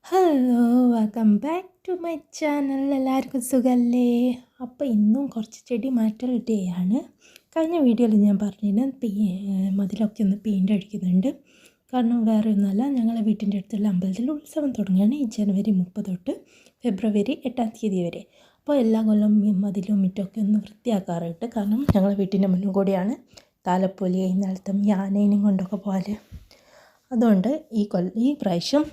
Hello, welcome back to my channel. എല്ലാവർക്കും സുഖമല്ലേ? അപ്പോൾ ഇന്നും കുറച്ച് ചെടി മാറ്റൽ ഡേയാണ്. കഴിഞ്ഞ വീഡിയോയിൽ ഞാൻ പറഞ്ഞിരുന്നു മതിലൊക്കെ ഒന്ന് പെയിൻ്റ് അടിക്കുന്നുണ്ട്. കാരണം വേറെ ഒന്നുമല്ല, ഞങ്ങളെ വീട്ടിൻ്റെ അടുത്തുള്ള അമ്പലത്തിൽ ഉത്സവം തുടങ്ങുകയാണ് ഈ ജനുവരി 30 തൊട്ട് ഫെബ്രുവരി 8 തീയതി വരെ. അപ്പോൾ എല്ലാ കൊല്ലം മതിലും മിറ്റമൊക്കെ ഒന്ന് വൃത്തിയാക്കാറുണ്ട്. കാരണം ഞങ്ങളെ വീട്ടിൻ്റെ മുന്നും കൂടിയാണ് താലപ്പൊലി ഇന്നലത്തെ ആനേനെയും കൊണ്ടൊക്കെ പോകാൻ. അതുകൊണ്ട് ഈ പ്രാവശ്യം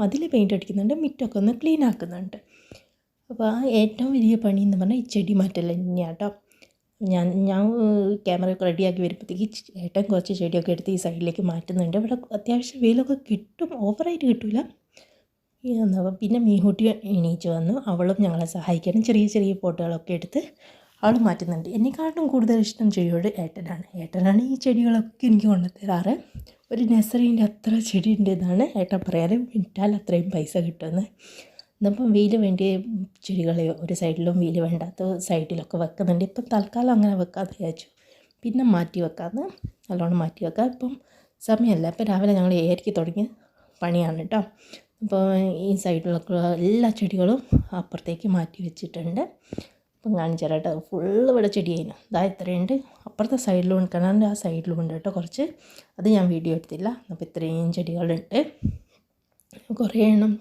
മതിൽ പെയിൻ്റ് അടിക്കുന്നുണ്ട്, മിറ്റമൊക്കെ ഒന്ന് ക്ലീൻ ആക്കുന്നുണ്ട്. അപ്പോൾ ഏറ്റവും വലിയ പണി എന്ന് പറഞ്ഞാൽ ഈ ചെടി മാറ്റൽ തന്നെയാണ് കേട്ടോ. ഞാൻ ക്യാമറയൊക്കെ റെഡിയാക്കി വരുമ്പോഴത്തേക്ക് ഏട്ടൻ കുറച്ച് ചെടിയൊക്കെ എടുത്ത് ഈ സൈഡിലേക്ക് മാറ്റുന്നുണ്ട്. ഇവിടെ അത്യാവശ്യം വെയിലൊക്കെ കിട്ടും, ഓവറായിട്ട് കിട്ടില്ല. പിന്നെ മീൻകുട്ടി എണീച്ച് വന്നു, അവളും ഞങ്ങളെ സഹായിക്കാനും ചെറിയ ചെറിയ പോട്ടുകളൊക്കെ എടുത്ത് അവൾ മാറ്റുന്നുണ്ട്. എന്നെക്കാട്ടും കൂടുതൽ ഇഷ്ടം ചെടിയോട് ഏട്ടനാണ് ഈ ചെടികളൊക്കെ എനിക്ക് കൊണ്ടുതരാറ്. ഒരു നഴ്സറീൻ്റെ അത്ര ചെടി ഉണ്ടെന്നാണ് ഏട്ടൻ പറയാറ്. വിറ്റാൽ അത്രയും പൈസ കിട്ടുമെന്ന്. ഇന്നിപ്പം വെയിൽ വേണ്ടിയ ചെടികൾ ഒരു സൈഡിലും വെയിൽ വേണ്ടാത്ത സൈഡിലൊക്കെ വെക്കുന്നുണ്ട്. ഇപ്പം തൽക്കാലം അങ്ങനെ വെക്കാതെ വിചാരിച്ചു. പിന്നെ മാറ്റി വെക്കാമെന്ന്, നല്ലോണം മാറ്റി വെക്കാം. ഇപ്പം സമയമല്ല, ഇപ്പം രാവിലെ ഞങ്ങൾ 7 തുടങ്ങിയ പണിയാണ് കേട്ടോ. അപ്പോൾ ഈ സൈഡിലൊക്കെ എല്ലാ ചെടികളും അപ്പുറത്തേക്ക് മാറ്റി വെച്ചിട്ടുണ്ട്. അപ്പം കാണിച്ചു തരാം കേട്ടോ. ഫുള്ള് ഇവിടെ ചെടിയായിരുന്നു. ഇതാ ഇത്രയുണ്ട്. അപ്പുറത്തെ സൈഡിലും കിണറിൻ്റെ ആ സൈഡിലും ഉണ്ട് കേട്ടോ കുറച്ച്. അത് ഞാൻ വീഡിയോ എടുത്തില്ല. അപ്പോൾ ഇത്രയും ചെടികളുണ്ട്. കുറേ എണ്ണം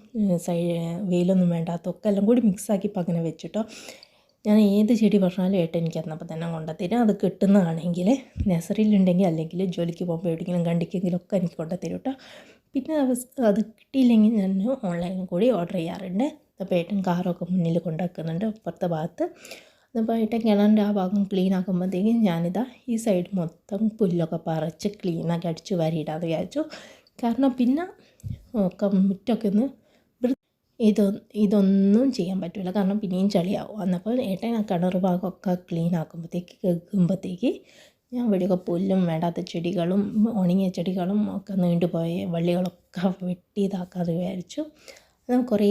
വെയിലൊന്നും വേണ്ടാത്തൊക്കെ എല്ലാം കൂടി മിക്സാക്കി ഇപ്പം അങ്ങനെ വെച്ചിട്ടോ. ഞാൻ ഏത് ചെടി പറഞ്ഞാലും ഏട്ടൻ എനിക്ക് അന്നപ്പോൾ തന്നെ കൊണ്ടുത്തരും. അത് കിട്ടുന്നതാണെങ്കിൽ നഴ്സറിയിലുണ്ടെങ്കിൽ, അല്ലെങ്കിൽ ജോലിക്ക് പോകുമ്പോൾ എവിടെയെങ്കിലും കണ്ടിക്കെങ്കിലും ഒക്കെ എനിക്ക് കൊണ്ടുത്തരും കേട്ടോ. പിന്നെ അത് കിട്ടിയില്ലെങ്കിൽ ഞാൻ ഓൺലൈനിൽ കൂടി ഓർഡർ ചെയ്യാറുണ്ട്. അപ്പോൾ ഏട്ടൻ കാറൊക്കെ മുന്നിൽ കൊണ്ടുവെക്കുന്നുണ്ട് അപ്പുറത്തെ ഭാഗത്ത്. അപ്പോൾ ഏട്ടൻ കിണറിൻ്റെ ആ ഭാഗം ക്ലീൻ ആക്കുമ്പോഴത്തേക്കും ഞാനിതാ ഈ സൈഡ് മൊത്തം പുല്ലൊക്കെ പറിച്ച് ക്ലീനാക്കി അടിച്ച് വാരിയിടാമെന്ന് വിചാരിച്ചു. കാരണം പിന്നെ മുറ്റമൊക്കെ ഒന്ന് ഇതൊന്നും ചെയ്യാൻ പറ്റില്ല, കാരണം പിന്നെയും ചളിയാവും. അന്നപ്പോൾ ഏട്ടൻ ആ കിണർ ഭാഗമൊക്കെ ക്ലീൻ കേൾക്കുമ്പോഴത്തേക്ക് ഞാൻ ഇവിടെയൊക്കെ പുല്ലും വേണ്ടാത്ത ചെടികളും ഉണങ്ങിയ ചെടികളും ഒക്കെ നീണ്ടുപോയ വള്ളികളൊക്കെ വെട്ടി ഇതാക്കാതെ വിചാരിച്ചു. കുറേ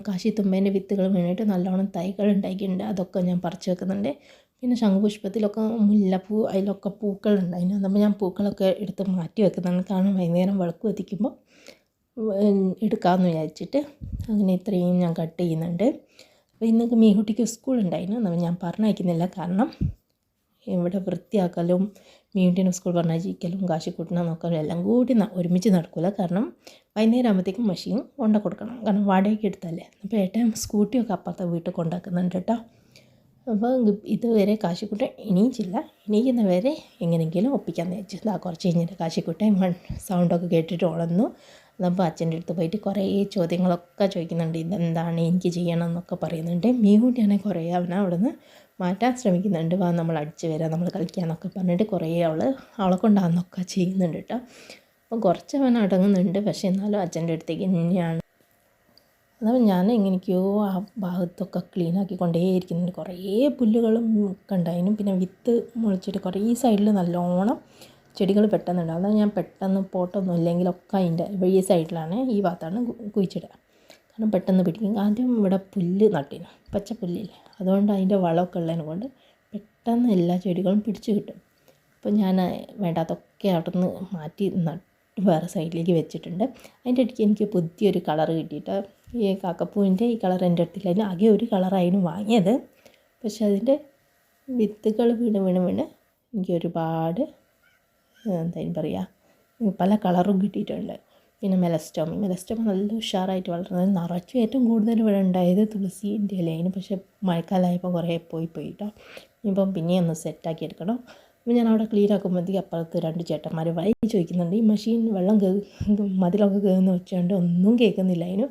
കാശിത്തുമ്പേൻ്റെ വിത്തുകൾ വീണിട്ട് നല്ലോണം തൈകൾ ഉണ്ടാക്കിയിട്ടുണ്ട്. അതൊക്കെ ഞാൻ പറിച്ച് വെക്കുന്നുണ്ട്. പിന്നെ ശംഖുപുഷ്പത്തിലൊക്കെ മുല്ലപ്പൂ, അതിലൊക്കെ പൂക്കളുണ്ടായിരുന്നു. അപ്പോൾ ഞാൻ പൂക്കളൊക്കെ എടുത്ത് മാറ്റി വെക്കുന്നുണ്ട്. കാരണം വൈകുന്നേരം വിളക്ക് എത്തിക്കുമ്പോൾ എടുക്കാമെന്ന് വിചാരിച്ചിട്ട് അങ്ങനെ ഇത്രയും ഞാൻ കട്ട് ചെയ്യുന്നുണ്ട്. അപ്പോൾ ഇന്നൊക്കെ മീൻകുട്ടിക്ക് സ്കൂളുണ്ടായിരുന്നു. നമ്മൾ ഞാൻ പറഞ്ഞയക്കുന്നില്ല, കാരണം ഇവിടെ വൃത്തിയാക്കലും മീൻകുട്ടീനെ സ്കൂൾ പറഞ്ഞയക്കലും കാശിക്കൂട്ടിനെ നോക്കലും എല്ലാം കൂടി ഒരുമിച്ച് നടക്കില്ല. കാരണം വൈകുന്നേരം ആകുമ്പോഴത്തേക്കും മെഷീൻ കൊണ്ടു കൊടുക്കണം, കാരണം വാടകയ്ക്ക് എടുത്തല്ലേ. അപ്പോൾ ഏട്ടൻ സ്കൂട്ടിയൊക്കെ അപ്പുറത്തെ വീട്ടിൽ കൊണ്ടാക്കുന്നുണ്ട് കേട്ടോ. അപ്പോൾ ഇതുവരെ കാശിക്കുട്ടൻ എണീക്കുന്ന വരെ എങ്ങനെയെങ്കിലും ഒപ്പിക്കാമെന്ന് വെച്ചു. കുറച്ച് കഴിഞ്ഞിട്ട് കാശിക്കുട്ടൻ സൗണ്ടൊക്കെ കേട്ടിട്ട് ഉണർന്നു. അപ്പോൾ അച്ഛൻ്റെ അടുത്ത് പോയിട്ട് കുറേ ചോദ്യങ്ങളൊക്കെ ചോദിക്കുന്നുണ്ട്. ഇതെന്താണ്, എനിക്ക് ചെയ്യണം എന്നൊക്കെ പറയുന്നുണ്ട്. മീൻകുട്ടിയാണെങ്കിൽ കുറേ അവനെ അവിടെ നിന്ന് മാറ്റാൻ ശ്രമിക്കുന്നുണ്ട്. വാ നമ്മൾ അടിച്ച് വരാം, നമ്മൾ കളിക്കാമെന്നൊക്കെ പറഞ്ഞിട്ട് കുറേ അവളെ കൊണ്ടാകുന്നൊക്കെ ചെയ്യുന്നുണ്ട് കേട്ടോ. അപ്പം കുറച്ച് അവൻ അടങ്ങുന്നുണ്ട്, പക്ഷേ എന്നാലും അച്ഛൻ്റെ അടുത്തേക്ക് തന്നെയാണ്. അതപ്പോൾ ഞാൻ എങ്ങനെയൊക്കെയോ ആ ഭാഗത്തൊക്കെ ക്ലീനാക്കി കൊണ്ടേയിരിക്കുന്നുണ്ട്. കുറേ പുല്ലുകളും ഒക്കെ ഉണ്ടായിരുന്നു. പിന്നെ വിത്ത് മുളച്ചിട്ട് കുറേ ഈ സൈഡിൽ നല്ലോണം ചെടികൾ പെട്ടെന്നുണ്ടാകും. അതാണ് ഞാൻ പെട്ടെന്ന് പോട്ടൊന്നും ഇല്ലെങ്കിലൊക്കെ അതിൻ്റെ ഈ സൈഡിലാണ്, ഈ ഭാഗത്താണ് കുഴിച്ചിടുക. കാരണം പെട്ടെന്ന് പിടിക്കും. ആദ്യം ഇവിടെ പുല്ല് നട്ടിന്, പച്ച പുല്ലില്ലേ, അതുകൊണ്ട് അതിൻ്റെ വളമൊക്കെ ഉള്ളതിനെ കൊണ്ട് പെട്ടെന്ന് എല്ലാ ചെടികളും പിടിച്ച് കിട്ടും. അപ്പോൾ ഞാൻ വേണ്ടാത്തൊക്കെ അവിടെ നിന്ന് മാറ്റി വേറെ സൈഡിലേക്ക് വെച്ചിട്ടുണ്ട്. അതിൻ്റെ ഇടയ്ക്ക് എനിക്ക് പുതിയൊരു കളർ കിട്ടിയിട്ട്, ഈ കാക്കപ്പൂവിൻ്റെ ഈ കളർ എൻ്റെ അടുത്തില്ല. അതിന് ആകെ ഒരു കളറായിരുന്നു വാങ്ങിയത്. പക്ഷെ അതിൻ്റെ വിത്തുകൾ വീണ് എനിക്ക് ഒരുപാട് എന്തായാലും പറയുക പല കളറും കിട്ടിയിട്ടുണ്ട്. പിന്നെ മെലസ്റ്റോമ നല്ല ഉഷാറായിട്ട് വളർന്നത്. നിറച്ചും ഏറ്റവും കൂടുതൽ ഇവിടെ ഉണ്ടായത് തുളസീൻ്റെ ഇലയാണ്. പക്ഷേ മഴക്കാലമായപ്പോൾ കുറേ പോയി കേട്ടോ. ഇനിയിപ്പം പിന്നെ ഒന്ന് സെറ്റാക്കി എടുക്കണം. അപ്പോൾ ഞാൻ അവിടെ ക്ലീൻ ആക്കുമ്പോഴത്തേക്ക് അപ്പുറത്ത് 2 ചേട്ടന്മാർ വഴി ചോദിക്കുന്നുണ്ട്. ഈ മെഷീൻ വെള്ളം മതിലൊക്കെ കയറുന്ന വെച്ചുകൊണ്ട് ഒന്നും കേൾക്കുന്നില്ല അതിന്.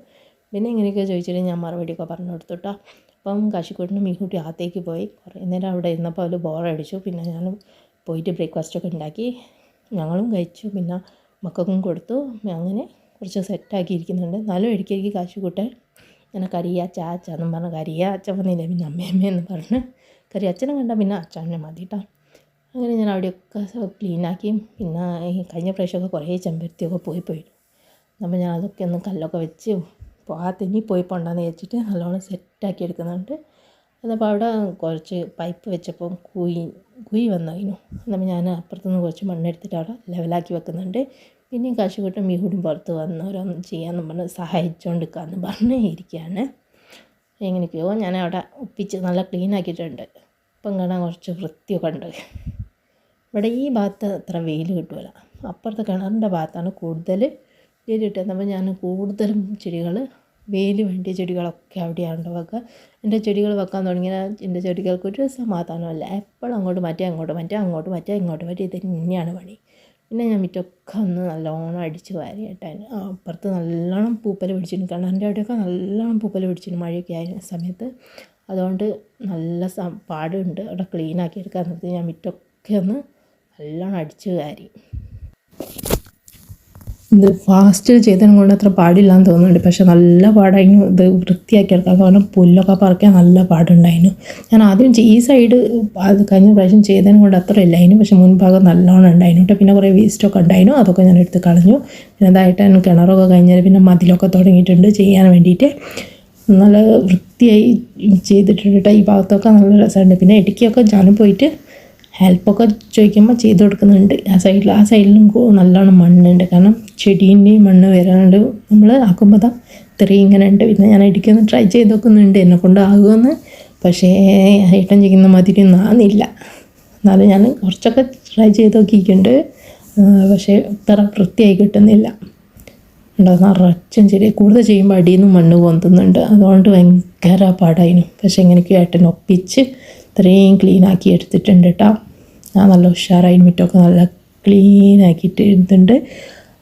പിന്നെ എങ്ങനെയൊക്കെ ചോദിച്ചിട്ട് ഞാൻ മറുപടിയൊക്കെ പറഞ്ഞു കൊടുത്തു കേട്ടോ. അപ്പം കാശിക്കോട്ടിന് മീൻകുട്ടി അകത്തേക്ക് പോയി. കുറേ നേരം അവിടെ ഇരുന്നപ്പോൾ അവർ ബോറടിച്ചു. പിന്നെ ഞാൻ പോയിട്ട് ബ്രേക്ക്ഫാസ്റ്റൊക്കെ ഉണ്ടാക്കി ഞങ്ങളും കഴിച്ചു. പിന്നെ മക്കൾക്കും കൊടുത്തു. അങ്ങനെ കുറച്ച് സെറ്റാക്കിയിരിക്കുന്നുണ്ട്. എന്നാലും ഇടയ്ക്കിടയ്ക്ക് കാശിക്കൂട്ടൻ ഇങ്ങനെ അച്ഛനും പറഞ്ഞ് അച്ഛൻ വന്നില്ല, പിന്നെ അമ്മയെന്ന് പറഞ്ഞ് അച്ഛനെ കണ്ടാൽ പിന്നെ അച്ഛനെ മതി കേട്ടോ. അങ്ങനെ ഞാൻ അവിടെയൊക്കെ ക്ലീനാക്കി. പിന്നെ കഴിഞ്ഞ പ്രാവശ്യമൊക്കെ കുറേ ചെമ്പരത്തിയൊക്കെ പോയി. അപ്പോൾ ഞാൻ അതൊക്കെ ഒന്ന് കല്ലൊക്കെ വെച്ച് തെന്നി പോണ്ടാന്ന് വെച്ചിട്ട് നല്ലോണം സെറ്റാക്കി എടുക്കുന്നുണ്ട്. എന്നപ്പോൾ അവിടെ കുറച്ച് പൈപ്പ് വെച്ചപ്പോൾ കുഴി വന്നതിനു. അപ്പോൾ ഞാൻ അപ്പുറത്തുനിന്ന് കുറച്ച് മണ്ണെടുത്തിട്ട് അവിടെ ലെവലാക്കി വെക്കുന്നുണ്ട്. പിന്നെയും കാശുകൂട്ടും മീഹൂടും പുറത്ത് വന്ന് ഓരോന്നും ചെയ്യാമെന്ന് പറഞ്ഞ് സഹായിച്ചുകൊണ്ടിരിക്കാമെന്ന് പറഞ്ഞ് ഇരിക്കുകയാണ്. എങ്ങനെയൊക്കെയോ ഞാൻ അവിടെ ഒപ്പിച്ച് നല്ല ക്ലീൻ ആക്കിയിട്ടുണ്ട്. ഇപ്പം കാണാൻ കുറച്ച് വൃത്തിയൊക്കെ ഉണ്ട്. ഇവിടെ ഈ ഭാഗത്ത് അത്ര വെയിൽ കിട്ടുമല്ല, അപ്പുറത്തെ കിണറിൻ്റെ ഭാഗത്താണ് കൂടുതൽ വെയിൽ കിട്ടുന്നത്. അപ്പോൾ ഞാൻ കൂടുതലും ചെടികൾ വെയിൽ വേണ്ടിയ ചെടികളൊക്കെ അവിടെയാണ് വെക്കുക. എൻ്റെ ചെടികൾ വെക്കാൻ തുടങ്ങിയാൽ എൻ്റെ ചെടികൾക്കൊരു സമാധാനമല്ല. എപ്പോഴും അങ്ങോട്ട് മാറ്റി അങ്ങോട്ട് മാറ്റി അങ്ങോട്ട് മാറ്റി ഇങ്ങോട്ട് മാറ്റി ഇത് തന്നെയാണ് പണി. പിന്നെ ഞാൻ മുറ്റമൊക്കെ ഒന്ന് നല്ലോണം അടിച്ച് വാരിയിട്ടാണ്. അപ്പുറത്ത് നല്ലോണം പൂപ്പൽ പിടിച്ചിരുന്നു. കിണറിൻ്റെ അവിടെയൊക്കെ നല്ലോണം പൂപ്പൽ പിടിച്ചിരുന്നു മഴയൊക്കെ ആയ സമയത്ത്. അതുകൊണ്ട് നല്ല പാടുണ്ട് അവിടെ ക്ലീൻ ആക്കി എടുക്കാൻ. എന്നിട്ട് ഞാൻ മുറ്റമൊക്കെ ഒന്ന് നല്ലോണം അടിച്ച് വാരി. ഇത് ഫാസ്റ്റ് ചെയ്തതിനും കൊണ്ട് അത്ര പാടില്ലാന്ന് തോന്നുന്നുണ്ട്, പക്ഷെ നല്ല പാടായിരുന്നു ഇത് വൃത്തിയാക്കി എടുക്കാൻ. കാരണം പുല്ലൊക്കെ പറിക്കാൻ നല്ല പാടുണ്ടായിരുന്നു. ഞാൻ ആദ്യം ഈ സൈഡ് അത് കഴിഞ്ഞ പ്രാവശ്യം ചെയ്തതിനും കൊണ്ട് അത്ര ഇല്ലായിരുന്നു, പക്ഷെ മുൻഭാഗം നല്ലോണം ഉണ്ടായിരുന്നു കേട്ടോ. പിന്നെ കുറേ വേസ്റ്റൊക്കെ ഉണ്ടായിരുന്നു, അതൊക്കെ ഞാൻ എടുത്ത് കളഞ്ഞു. പിന്നെ അതായിട്ട് കിണറൊക്കെ കഴിഞ്ഞാൽ പിന്നെ മതിലൊക്കെ തുടങ്ങിയിട്ടുണ്ട് ചെയ്യാൻ വേണ്ടിയിട്ട്. നല്ല വൃത്തിയായി ചെയ്തിട്ടുണ്ട് കേട്ടോ. ഈ ഭാഗത്തൊക്കെ നല്ല രസമുണ്ട്. പിന്നെ ഇടുക്കിയൊക്കെ ഞാൻ പോയിട്ട് ഹെൽപ്പൊക്കെ ചോദിക്കുമ്പോൾ ചെയ്ത് കൊടുക്കുന്നുണ്ട്. ആ സൈഡിലും നല്ലോണം മണ്ണുണ്ട്. കാരണം ചെടീൻ്റെയും മണ്ണ് വരാണ്ട് നമ്മൾ ആക്കുമ്പോൾ ഇത്രയും ഇങ്ങനെ ഉണ്ട്. പിന്നെ ഞാൻ ഇടയ്ക്കൊന്ന് ട്രൈ ചെയ്ത് നോക്കുന്നുണ്ട് എന്നെക്കൊണ്ട് ആകുമെന്ന്. പക്ഷേ ഏട്ടൻ ചെയ്യുന്ന മാതിരിയൊന്നും ആകുന്നില്ല. എന്നാലും ഞാൻ കുറച്ചൊക്കെ ട്രൈ ചെയ്ത് നോക്കിയിട്ടുണ്ട്, പക്ഷേ ഇത്ര വൃത്തിയായി കിട്ടുന്നില്ല. നിറച്ചും ചെറിയ കൂടുതൽ ചെയ്യുമ്പോൾ അടിയിൽ നിന്ന് മണ്ണ് പൊന്തുന്നുണ്ട്. അതുകൊണ്ട് ഭയങ്കര പാടായിരുന്നു. പക്ഷേ എങ്ങനെയൊക്കെ ഏട്ടൻ ഒപ്പിച്ച് ഇത്രയും ക്ലീനാക്കി എടുത്തിട്ടുണ്ട് കേട്ടോ. ഞാൻ നല്ല ഉഷാറായി മുറ്റമൊക്കെ നല്ല ക്ലീനാക്കിയിട്ട് എടുത്തിട്ടുണ്ട്.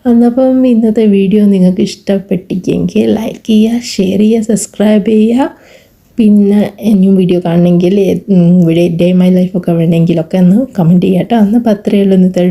എന്നപ്പം ഇന്നത്തെ വീഡിയോ നിങ്ങൾക്ക് ഇഷ്ടപ്പെട്ടിരിക്കുമെങ്കിൽ ലൈക്ക് ചെയ്യുക, ഷെയർ ചെയ്യുക, സബ്സ്ക്രൈബ് ചെയ്യുക. പിന്നെ ഇനിയും വീഡിയോ കാണണമെങ്കിൽ ഡേ മൈ ലൈഫൊക്കെ വേണമെങ്കിലൊക്കെ ഒന്ന് കമൻറ്റ് ചെയ്യാം കേട്ടോ. അന്നപ്പോൾ അത്രയേ ഉള്ളൂ ഇന്നത്തെ